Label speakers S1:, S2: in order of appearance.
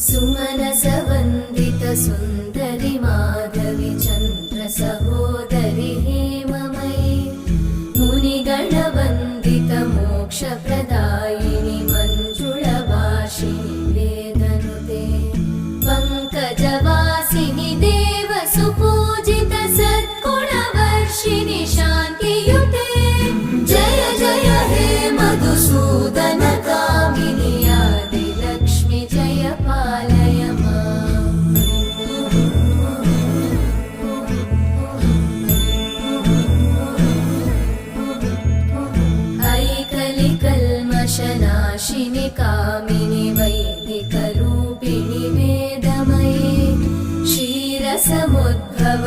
S1: सुमनसवन्दित सुन्दरि माधवि चन्द्र सहोदरि हेममयि मुनिगणवन्दित मोक्षप्रदायिनि मञ्जुळभाषिणि वेदनुते पङ्कजवासिनि देवसुपूजित सद्गुणवर्षिणि शान्तियुते जय जय हे मधुसूदन कामिनि आदिलक्ष्मि जय पालय माम्। ऐकलिकल्मषनाशिनि कामिनि वैदिकरूपिणि वेदमये क्षीरसमुद्भव